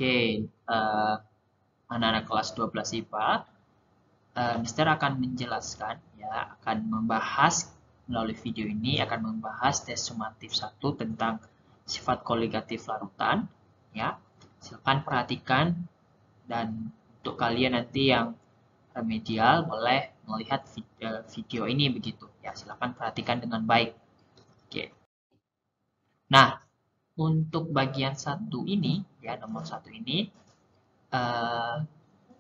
Oke, anak-anak kelas 12 IPA, Mister akan menjelaskan, ya, akan membahas melalui video ini akan membahas tes sumatif 1 tentang sifat koligatif larutan, ya. Silakan perhatikan dan untuk kalian nanti yang remedial boleh melihat video ini begitu, ya. Silakan perhatikan dengan baik. Oke. Nah, untuk bagian satu ini, ya nomor satu ini,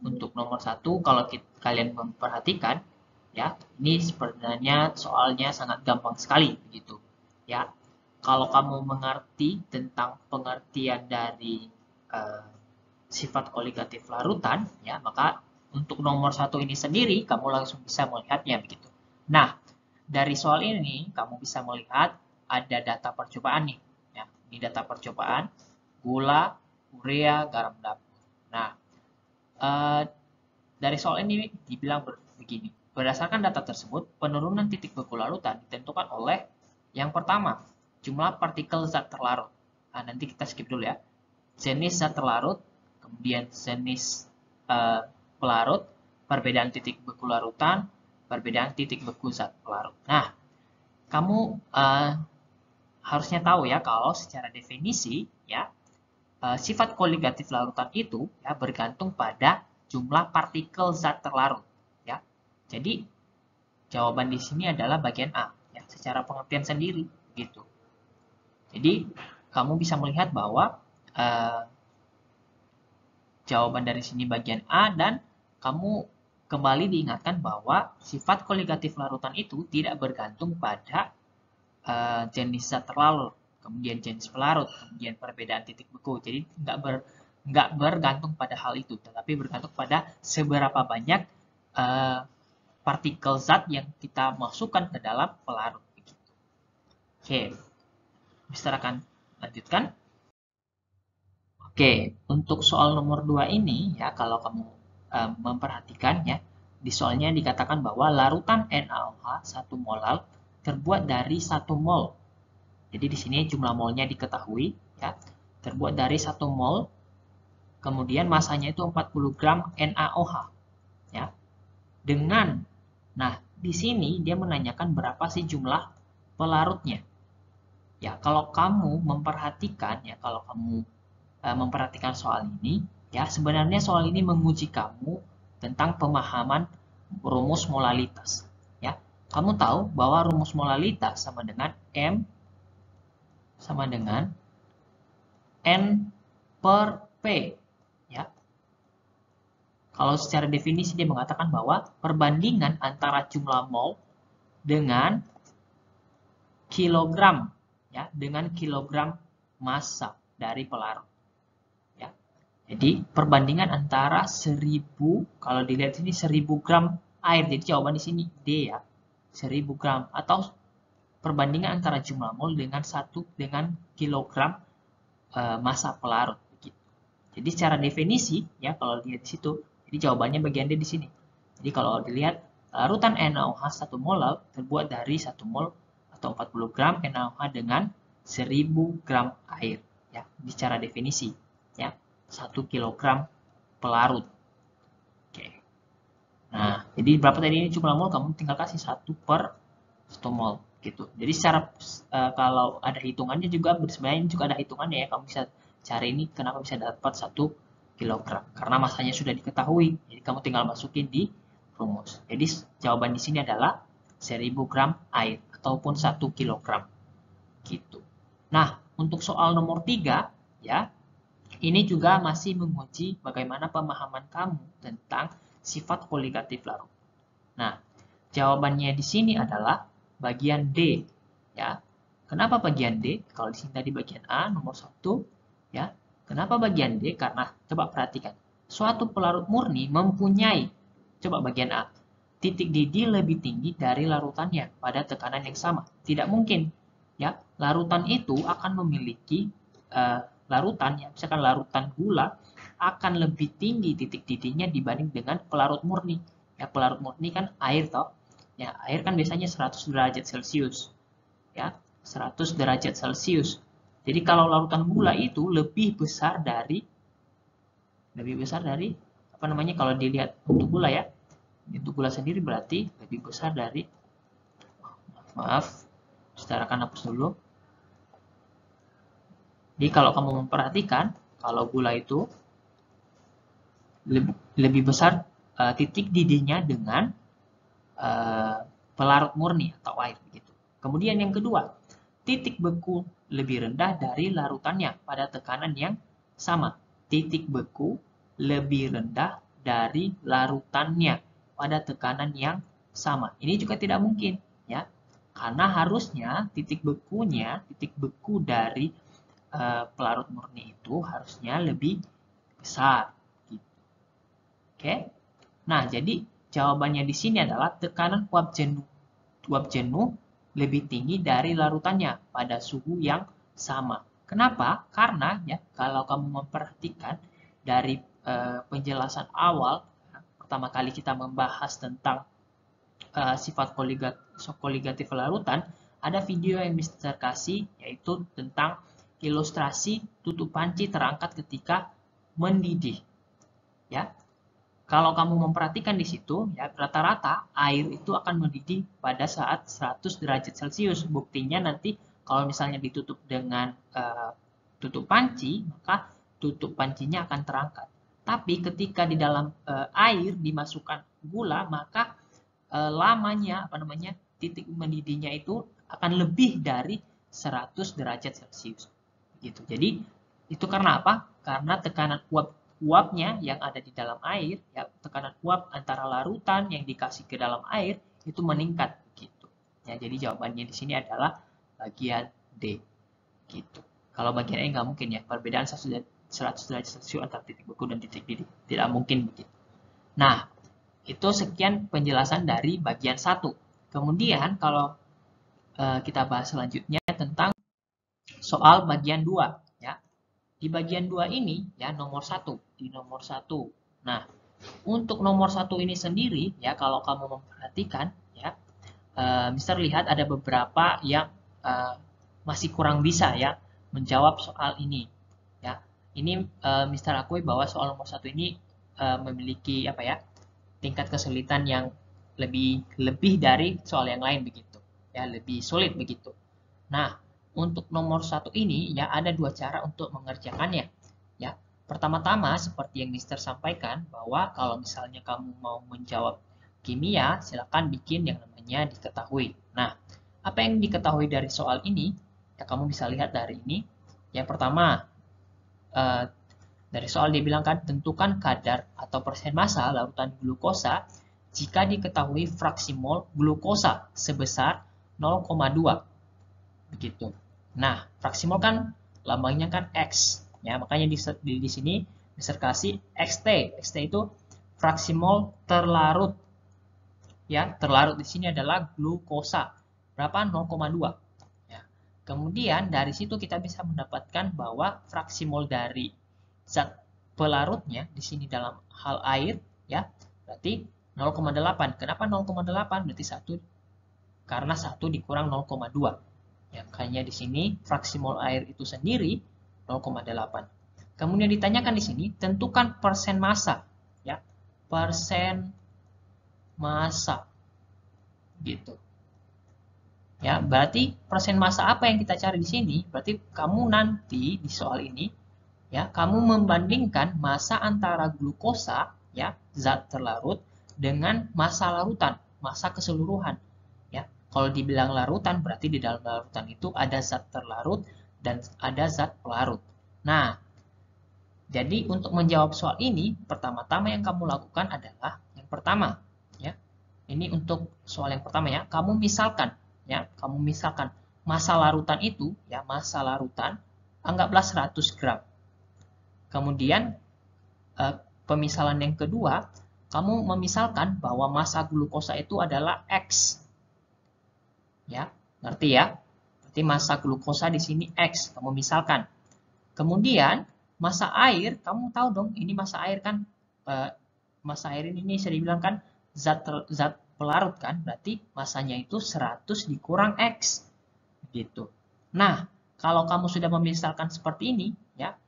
untuk nomor satu, kalau kalian memperhatikan, ya ini sebenarnya soalnya sangat gampang sekali, begitu, ya. Kalau kamu mengerti tentang pengertian dari uh, sifat koligatif larutan, ya maka untuk nomor satu ini sendiri kamu langsung bisa melihatnya, begitu. Nah, dari soal ini kamu bisa melihat ada data percobaan nih, ya. Ini data percobaan gula, urea, garam dapur. Nah, dari soal ini dibilang begini, berdasarkan data tersebut, penurunan titik beku larutan ditentukan oleh yang pertama, jumlah partikel zat terlarut. Nah, nanti kita skip dulu ya. Jenis zat terlarut, kemudian jenis pelarut, perbedaan titik beku larutan, perbedaan titik beku zat pelarut. Nah, kamu harusnya tahu ya kalau secara definisi ya sifat koligatif larutan itu ya bergantung pada jumlah partikel zat terlarut, ya. Jadi jawaban di sini adalah bagian A, ya, secara pengertian sendiri gitu. Jadi kamu bisa melihat bahwa jawaban dari sini bagian A, dan kamu kembali diingatkan bahwa sifat koligatif larutan itu tidak bergantung pada jenis zat terlarut, kemudian jenis pelarut, kemudian perbedaan titik beku. Jadi nggak bergantung pada hal itu, tetapi bergantung pada seberapa banyak partikel zat yang kita masukkan ke dalam pelarut. Oke, Mister akan lanjutkan. Oke, untuk soal nomor 2 ini, ya kalau kamu memperhatikan ya, di soalnya dikatakan bahwa larutan NaOH 1 molar terbuat dari 1 mol. Jadi di sini jumlah molnya diketahui, ya, terbuat dari 1 mol, kemudian masanya itu 40 gram NaOH, ya. Nah, di sini dia menanyakan berapa sih jumlah pelarutnya. Ya, kalau kamu memperhatikan, ya, kalau kamu memperhatikan soal ini, ya, sebenarnya soal ini menguji kamu tentang pemahaman rumus molalitas, ya. Kamu tahu bahwa rumus molalitas sama dengan M sama dengan N per P, ya. Kalau secara definisi dia mengatakan bahwa perbandingan antara jumlah mol dengan kilogram, ya, dengan kilogram massa dari pelarut, ya. Jadi perbandingan antara 1000, kalau dilihat sini 1000 gram air, jadi jawaban di sini D, ya, 1000 gram, atau perbandingan antara jumlah mol dengan kilogram massa pelarut, begitu. Jadi secara definisi, ya, kalau dilihat di situ, jadi jawabannya bagian D di sini. Jadi kalau dilihat larutan NaOH 1 molar terbuat dari 1 mol atau 40 gram NaOH dengan 1000 gram air, ya, secara definisi, ya, 1 kilogram pelarut. Oke. Nah, jadi berapa tadi ini jumlah mol, kamu tinggal kasih 1 per 1 mol gitu. Jadi secara kalau ada hitungannya juga, sebenarnya juga ada hitungannya ya, kamu bisa cari ini kenapa bisa dapat 1 kilogram. Karena masanya sudah diketahui, jadi kamu tinggal masukin di rumus. Jadi jawaban di sini adalah 1000 gram air ataupun 1 kilogram gitu. Nah, untuk soal nomor 3, ya, ini juga masih menguji bagaimana pemahaman kamu tentang sifat koligatif larut. Nah, jawabannya di sini adalah bagian D, ya. Kenapa bagian D? Kalau di sini tadi bagian A nomor 1, ya. Kenapa bagian D? Karena coba perhatikan, suatu pelarut murni mempunyai, coba bagian A, titik didih lebih tinggi dari larutannya pada tekanan yang sama. Tidak mungkin, ya. Larutan itu akan memiliki larutan, ya, misalkan larutan gula akan lebih tinggi titik didihnya dibanding dengan pelarut murni. Ya, pelarut murni kan air toh. Ya, air kan biasanya 100 derajat Celcius. Ya, 100 derajat Celcius. Jadi kalau larutan gula itu lebih besar dari lebih besar dari apa namanya kalau dilihat untuk gula ya. Untuk gula sendiri berarti lebih besar dari, maaf, setarakan hapus dulu. Jadi kalau kamu memperhatikan, kalau gula itu lebih besar titik didihnya dengan pelarut murni atau air begitu. Kemudian yang kedua, titik beku lebih rendah dari larutannya pada tekanan yang sama. Titik beku lebih rendah dari larutannya pada tekanan yang sama. Ini juga tidak mungkin ya. Karena harusnya titik beku dari pelarut murni itu harusnya lebih besar. Gitu. Oke. Nah, jadi jawabannya di sini adalah tekanan uap jenuh lebih tinggi dari larutannya pada suhu yang sama. Kenapa? Karena ya kalau kamu memperhatikan dari penjelasan awal, pertama kali kita membahas tentang sifat koligatif larutan, ada video yang Mister kasih yaitu tentang ilustrasi tutup panci terangkat ketika mendidih. Ya, kalau kamu memperhatikan di situ, ya rata-rata air itu akan mendidih pada saat 100 derajat Celcius. Buktinya nanti kalau misalnya ditutup dengan tutup panci, maka tutup pancinya akan terangkat. Tapi ketika di dalam air dimasukkan gula, maka lamanya titik mendidihnya itu akan lebih dari 100 derajat Celcius. Gitu. Jadi itu karena apa? Karena tekanan uapnya yang ada di dalam air, ya, tekanan uap antara larutan yang dikasih ke dalam air itu meningkat gitu. Ya, jadi jawabannya di sini adalah bagian D. Gitu. Kalau bagian E nggak mungkin ya, perbedaan 100 derajat Celcius antara titik beku dan titik didih. Tidak mungkin begitu. Nah, itu sekian penjelasan dari bagian 1. Kemudian kalau kita bahas selanjutnya tentang soal bagian 2 ya. Di bagian 2 ini ya nomor 1, di nomor 1. Nah, untuk nomor 1 ini sendiri ya kalau kamu memperhatikan ya Mister lihat ada beberapa yang masih kurang bisa ya menjawab soal ini ya. Ini Mister akui bahwa soal nomor 1 ini memiliki apa ya? Tingkat kesulitan yang lebih dari soal yang lain begitu. Ya, lebih sulit begitu. Nah, untuk nomor 1 ini ya ada dua cara untuk mengerjakannya. Ya, pertama-tama seperti yang Mister sampaikan bahwa kalau misalnya kamu mau menjawab kimia, silakan bikin yang namanya diketahui. Nah, apa yang diketahui dari soal ini? Ya, kamu bisa lihat dari ini. Yang pertama, dari soal dia bilang kan, tentukan kadar atau persen massa larutan glukosa jika diketahui fraksi mol glukosa sebesar 0,2. Begitu. Nah, fraksi mol kan lambangnya kan X. Ya, makanya di sini diserkasi XT. XT itu fraksi mol terlarut. Ya, terlarut di sini adalah glukosa. Berapa? 0,2. Ya. Kemudian dari situ kita bisa mendapatkan bahwa fraksi mol dari zat pelarutnya di sini dalam hal air ya berarti 0,8. Kenapa 0,8? Berarti 1 karena 1 dikurang 0,2. Ya, makanya di sini fraksi mol air itu sendiri 0,8. Kemudian ditanyakan di sini tentukan persen massa ya. Persen massa gitu. Ya, berarti persen massa apa yang kita cari di sini? Berarti kamu nanti di soal ini ya, kamu membandingkan massa antara glukosa ya, zat terlarut dengan massa larutan, massa keseluruhan. Ya, kalau dibilang larutan berarti di dalam larutan itu ada zat terlarut dan ada zat pelarut. Nah, jadi untuk menjawab soal ini, pertama-tama yang kamu lakukan adalah yang pertama, ya. Ini untuk soal yang pertama ya, kamu misalkan massa larutan itu ya, massa larutan anggaplah 100 gram. Kemudian pemisalan yang kedua, kamu memisalkan bahwa massa glukosa itu adalah X. Ya, ngerti ya? Berarti massa glukosa di sini X, kamu misalkan. Kemudian massa air, kamu tahu dong, ini massa air kan, massa air ini saya dibilang kan zat pelarut kan, berarti massanya itu 100 dikurang X. Gitu. Nah, kalau kamu sudah memisalkan seperti ini, ya,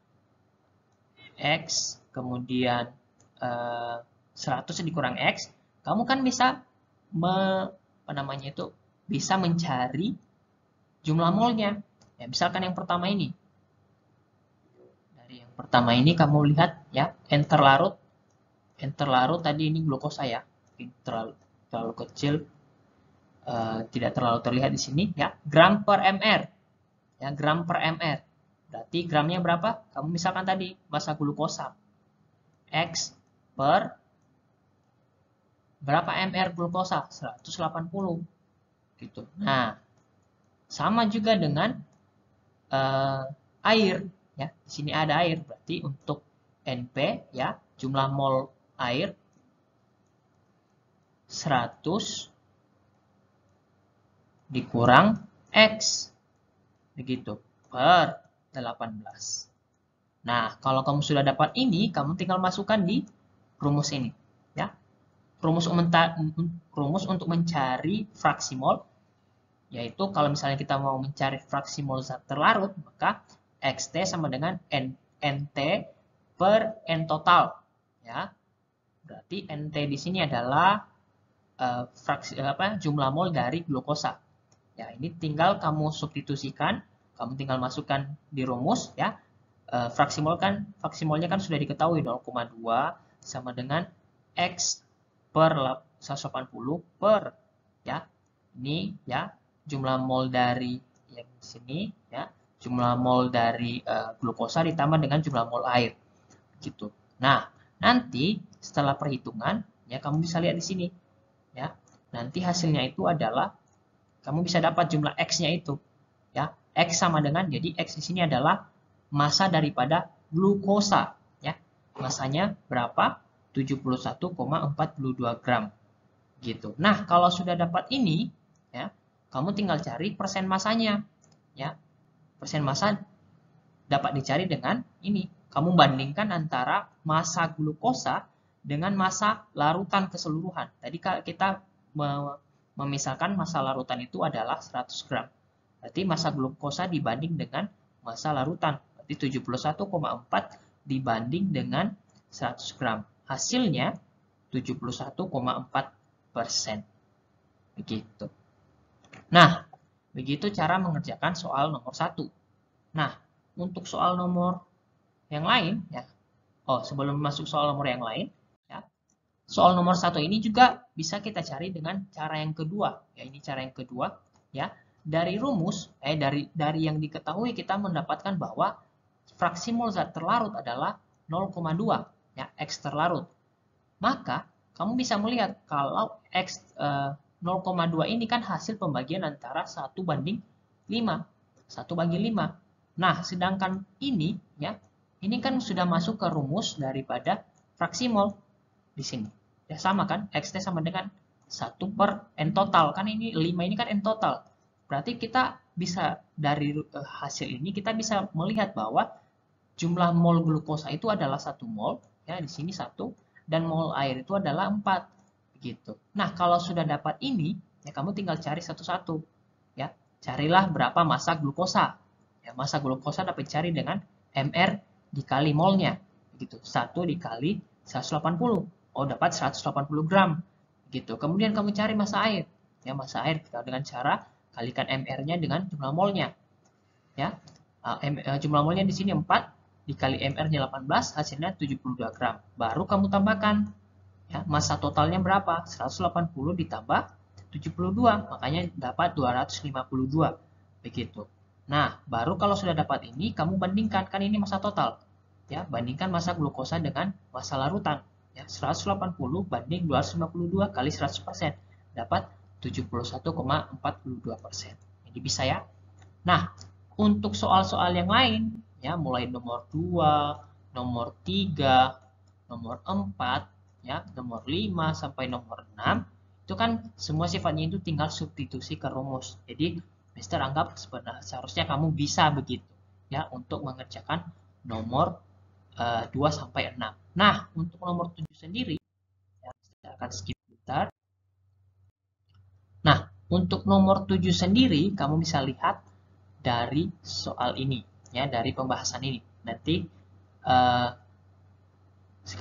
X kemudian 100 dikurang X, kamu kan bisa bisa mencari jumlah molnya. Ya, misalkan yang pertama ini. Dari yang pertama ini kamu lihat ya, enter larut. Enter larut tadi ini glukosa ya. Terlalu kecil. Tidak terlalu terlihat di sini ya. Gram per mr. Ya, gram per mr. Berarti gramnya berapa? Kamu misalkan tadi massa glukosa. X per berapa mr glukosa? 180. Gitu. Nah, sama juga dengan air ya. Di sini ada air, berarti untuk NP ya, jumlah mol air 100 dikurang X begitu per 18. Nah, kalau kamu sudah dapat ini, kamu tinggal masukkan di rumus ini ya. Rumus untuk mencari fraksi mol, yaitu kalau misalnya kita mau mencari fraksi mol zat terlarut, maka XT sama dengan NT per N total. Ya. Berarti NT di sini adalah jumlah mol dari glukosa. Ya, ini tinggal kamu substitusikan, kamu tinggal masukkan di rumus ya. Fraksi molnya kan sudah diketahui 0,2 sama dengan X per 180 per ya. Ini ya jumlah mol dari yang di sini ya, jumlah mol dari glukosa ditambah dengan jumlah mol air gitu. Nah, nanti setelah perhitungan ya kamu bisa lihat di sini ya. Nanti hasilnya itu adalah kamu bisa dapat jumlah X-nya itu ya. X sama dengan, jadi X di sini adalah massa daripada glukosa ya. Massanya berapa? 71,42 gram gitu. Nah, kalau sudah dapat ini ya, kamu tinggal cari persen massanya ya. Persen massa dapat dicari dengan ini. Kamu bandingkan antara massa glukosa dengan massa larutan keseluruhan. Tadi kita memisahkan massa larutan itu adalah 100 gram. Berarti massa glukosa dibanding dengan massa larutan. Berarti 71,4 dibanding dengan 100 gram. Hasilnya 71,4%. Begitu. Nah, begitu cara mengerjakan soal nomor 1. Nah, untuk soal nomor yang lain, ya. Sebelum masuk soal nomor yang lain, ya. Soal nomor 1 ini juga bisa kita cari dengan cara yang kedua. Ya, ini cara yang kedua, ya. Dari rumus, dari yang diketahui kita mendapatkan bahwa fraksi mol zat terlarut adalah 0,2, ya, X terlarut. Maka, kamu bisa melihat kalau X 0,2 ini kan hasil pembagian antara 1/5. 1/5. Nah, sedangkan ini ya, ini kan sudah masuk ke rumus daripada fraksi mol di sini. Ya sama kan? XT sama dengan 1 per N total. Kan ini 5 ini kan N total. Berarti kita bisa dari hasil ini kita bisa melihat bahwa jumlah mol glukosa itu adalah 1 mol, ya di sini 1, dan mol air itu adalah 4. Begitu. Nah, kalau sudah dapat ini, ya kamu tinggal cari satu-satu. Ya, carilah berapa massa glukosa. Ya, massa glukosa dapat dicari dengan mr dikali molnya. Begitu. 1 dikali 180. Oh, dapat 180 gram. Gitu. Kemudian kamu cari massa air. Ya, massa air dengan cara kalikan mr-nya dengan jumlah molnya. Ya. Jumlah molnya di sini 4 dikali mr-nya 18, hasilnya 72 gram. Baru kamu tambahkan. Ya, massa totalnya berapa? 180 ditambah 72, makanya dapat 252. Begitu. Nah, baru kalau sudah dapat ini, kamu bandingkan, kan ini massa total. Ya, bandingkan massa glukosa dengan massa larutan. Ya, 180 banding 252 kali 100%. Dapat 71,42%. Jadi bisa ya. Nah, untuk soal-soal yang lain, ya mulai nomor 2, nomor 3, nomor 4, ya, nomor 5 sampai nomor 6, itu kan semua sifatnya itu tinggal substitusi ke rumus. Jadi Mister anggap seharusnya kamu bisa begitu ya untuk mengerjakan nomor 2 sampai 6. Nah, untuk nomor 7 sendiri ya, saya akan skip bentar. Nah, untuk nomor 7 sendiri kamu bisa lihat dari soal ini ya, dari pembahasan ini. Nanti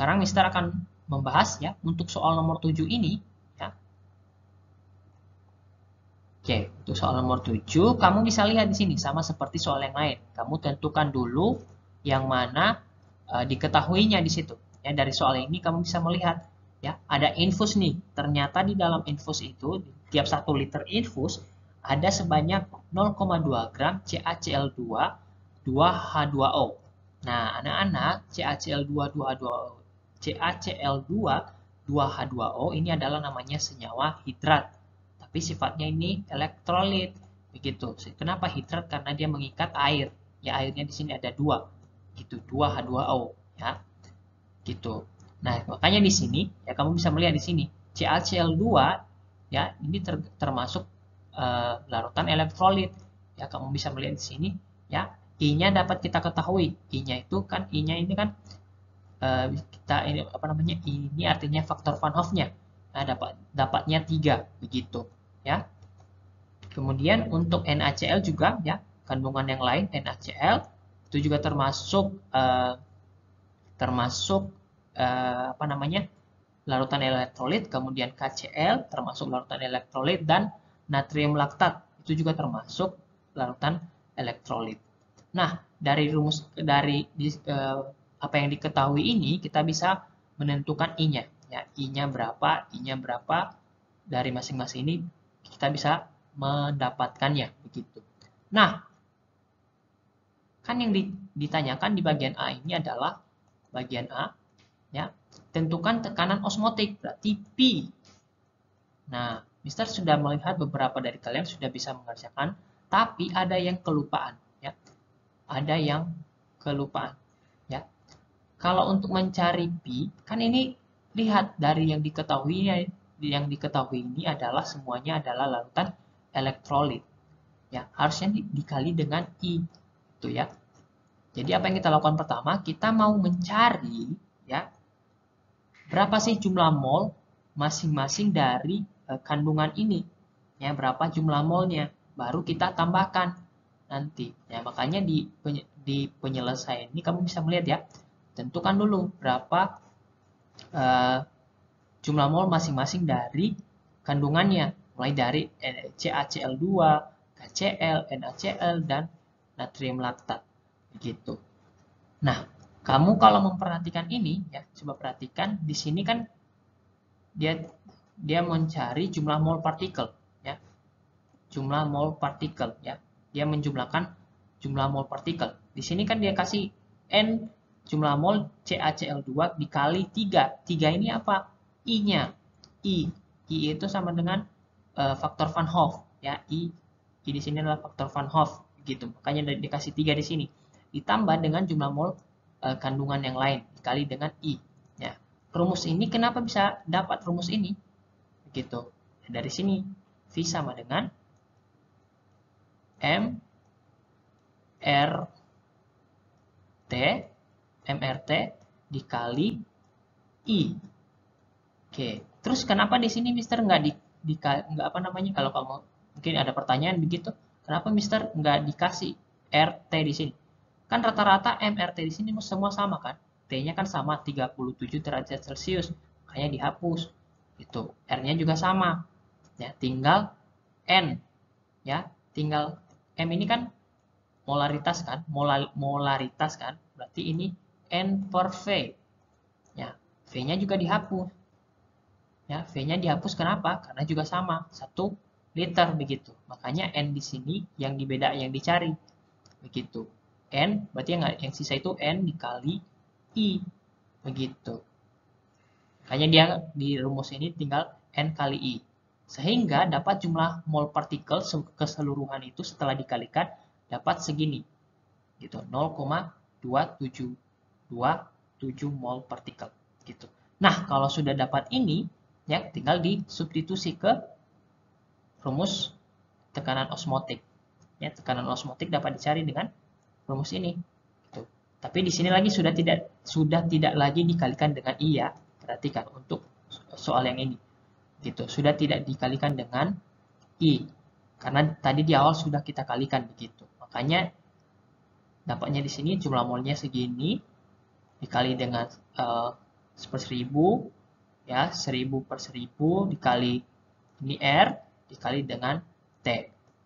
sekarang Mister akan membahas ya untuk soal nomor 7 ini ya. Oke, untuk soal nomor 7 kamu bisa lihat di sini sama seperti soal yang lain. Kamu tentukan dulu yang mana diketahuinya di situ. Ya, dari soal ini kamu bisa melihat ya, ada infus nih. Ternyata di dalam infus itu tiap 1 liter infus ada sebanyak 0,2 gram CaCl2 2H2O. Nah, anak-anak CaCl2 2H2O CaCl2 2H2O ini adalah namanya senyawa hidrat. Tapi sifatnya ini elektrolit. Begitu. Kenapa hidrat? Karena dia mengikat air. Ya, airnya di sini ada 2. Gitu, 2H2O ya. Gitu. Nah, makanya di sini ya kamu bisa melihat di sini CaCl2 ya, ini termasuk larutan elektrolit. Ya, kamu bisa melihat di sini ya. I-nya dapat kita ketahui. I-nya itu kan I-nya ini kan kita ini apa namanya? Ini artinya faktor Van Hoff-nya. Nah, dapatnya 3 begitu ya. Kemudian untuk NaCl juga ya, kandungan yang lain NaCl itu juga termasuk apa namanya? Larutan elektrolit, kemudian KCl termasuk larutan elektrolit dan natrium laktat itu juga termasuk larutan elektrolit. Nah, dari apa yang diketahui ini kita bisa menentukan I-nya. Ya, I-nya berapa dari masing-masing ini kita bisa mendapatkannya begitu. Nah, kan yang ditanyakan di bagian A ini adalah bagian A ya, tentukan tekanan osmotik berarti P. Nah, Mister sudah melihat beberapa dari kalian sudah bisa mengerjakan, tapi ada yang kelupaan ya. Ada yang kelupaan ya. Kalau untuk mencari P, kan ini lihat dari yang diketahui ini adalah semuanya adalah larutan elektrolit. Ya, harusnya dikali dengan I itu ya. Jadi apa yang kita lakukan pertama, kita mau mencari ya berapa sih jumlah mol masing-masing dari kandungan ini. Ya, berapa jumlah molnya, baru kita tambahkan nanti. Ya, makanya di penyelesaian ini kamu bisa melihat ya, tentukan dulu berapa jumlah mol masing-masing dari kandungannya, mulai dari CaCl2, KCl, NaCl, dan natrium laktat. Begitu. Nah, kamu kalau memperhatikan ini, ya, coba perhatikan di sini kan dia mencari jumlah mol partikel, ya, jumlah mol partikel, ya, dia menjumlahkan jumlah mol partikel. Di sini kan dia kasih n jumlah mol CaCl2 dikali 3. 3 ini apa? I-nya. I itu sama dengan faktor Van Hoff, ya. I di sini adalah faktor Van Hoff, gitu. Makanya dikasih 3 di sini. Ditambah dengan jumlah mol kandungan yang lain dikali dengan I. Ya. Rumus ini kenapa bisa dapat rumus ini? Begitu. Dari sini V sama dengan MRT dikali I. Oke. Terus kenapa di sini Mister nggak apa namanya, kalau kamu mungkin ada pertanyaan begitu, kenapa Mister nggak dikasih RT di sini? Kan rata-rata MRT di sini semua sama kan? T-nya kan sama 37 derajat Celcius, makanya dihapus. Itu. R-nya juga sama. Ya, tinggal N. Ya, tinggal M ini kan molaritas kan? Molaritas kan? Berarti ini N per V. Ya, V-nya juga dihapus. Ya, V-nya dihapus kenapa? Karena juga sama, 1 liter begitu. Makanya N di sini yang dicari. Begitu. N berarti yang sisa itu N dikali I. Begitu. Makanya dia di rumus ini tinggal N kali I. Sehingga dapat jumlah mol partikel keseluruhan itu setelah dikalikan dapat segini. Gitu. 0,2727 mol partikel. Gitu. Nah, kalau sudah dapat ini, ya tinggal disubstitusi ke rumus tekanan osmotik. Ya, tekanan osmotik dapat dicari dengan rumus ini. Gitu. Tapi di sini lagi sudah tidak lagi dikalikan dengan I ya. Perhatikan untuk soal yang ini. Gitu. Sudah tidak dikalikan dengan I. Karena tadi di awal sudah kita kalikan begitu. Makanya dapatnya di sini jumlah molnya segini dikali dengan 1000 ya, 1000 per 1000 dikali ini R dikali dengan T.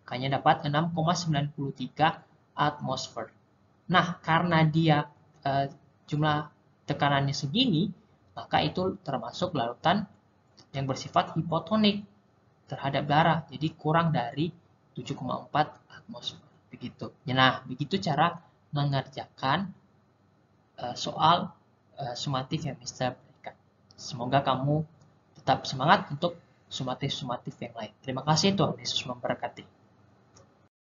Makanya dapat 6,93 atmosfer. Nah, karena dia jumlah tekanannya segini, maka itu termasuk larutan yang bersifat hipotonik terhadap darah. Jadi kurang dari 7,4 atmosfer. Begitu. Nah, begitu cara mengerjakan soal sumatif yang Mister berikan. Semoga kamu tetap semangat untuk sumatif-sumatif yang lain. Terima kasih, Tuhan Yesus memberkati.